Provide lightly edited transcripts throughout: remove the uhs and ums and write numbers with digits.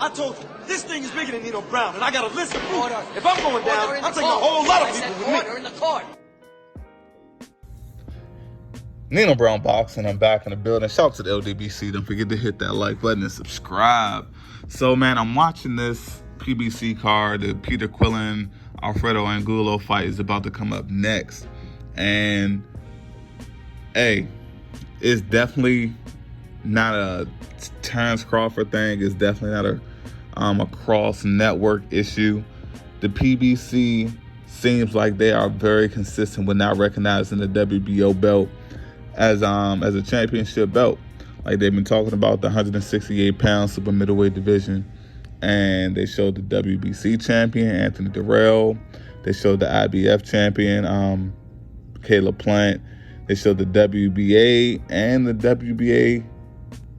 I told you, this thing is bigger than Nino Brown, and I got a list of proof. If I'm going down, I'm taking a whole lot of people with me. Order in the court. Nino Brown Boxing, I'm back in the building. Shout out to the LDBC. Don't forget to hit that like button and subscribe. So, man, I'm watching this PBC card. The Peter Quillin, Alfredo Angulo fight is about to come up next. And, hey, it's definitely not a Terrence Crawford thing. It's definitely not a cross-network issue. The PBC seems like they are very consistent with not recognizing the WBO belt as a championship belt. Like, they've been talking about the 168-pound super middleweight division, and they showed the WBC champion Anthony Durrell. They showed the IBF champion Caleb Plant. They showed the WBA and the WBA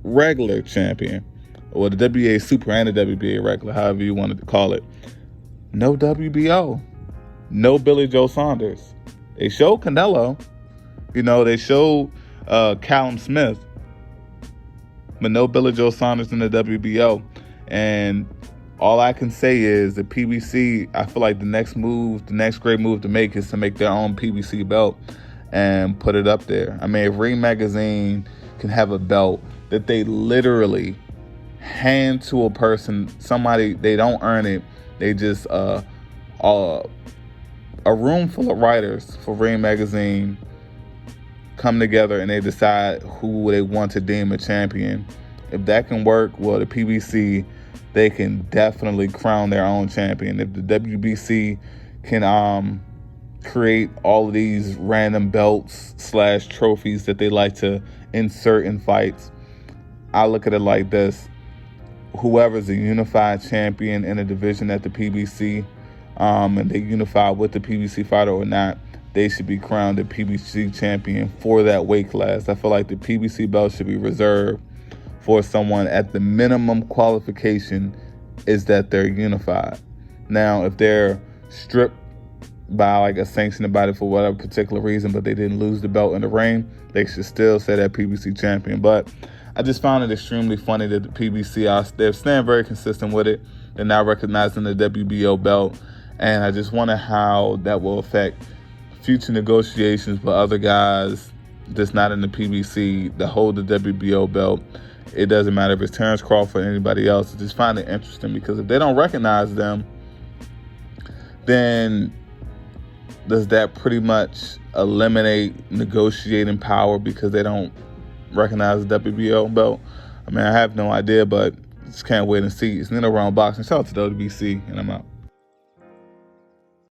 regular champion, or the WBA super and the WBA regular, however you wanted to call it. No WBO, no Billy Joe Saunders. They showed Canelo. They showed Callum Smith, but no Billy Joe Saunders in the WBO. And all I can say is the PBC, I feel like the next great move to make is to make their own PBC belt and put it up there. I mean, if Ring Magazine can have a belt that they literally hand to a person, somebody, they don't earn it, they just, a room full of writers for Ring Magazine come together and they decide who they want to deem a champion. If that can work, well, the PBC, they can definitely crown their own champion. If the WBC can create all of these random belts / trophies that they like to insert in fights, I look at it like this. Whoever's a unified champion in a division at the PBC, and they unify with the PBC fighter or not, they should be crowned the PBC champion for that weight class. I feel like the PBC belt should be reserved for someone at the minimum qualification is that they're unified. Now, if they're stripped by like a sanctioning body for whatever particular reason, but they didn't lose the belt in the ring, they should still say that PBC champion. But I just found it extremely funny that the PBC, they're staying very consistent with it. They're now recognizing the WBO belt. And I just wonder how that will affect future negotiations for other guys that's not in the PBC that hold the WBO belt. It doesn't matter if it's Terrence Crawford or anybody else. I just find it interesting because if they don't recognize them, then does that pretty much eliminate negotiating power because they don't recognize the WBO belt? I mean, I have no idea, but just can't wait and see. It's Nino Brown Boxing. Shout out to the WBC, and I'm out.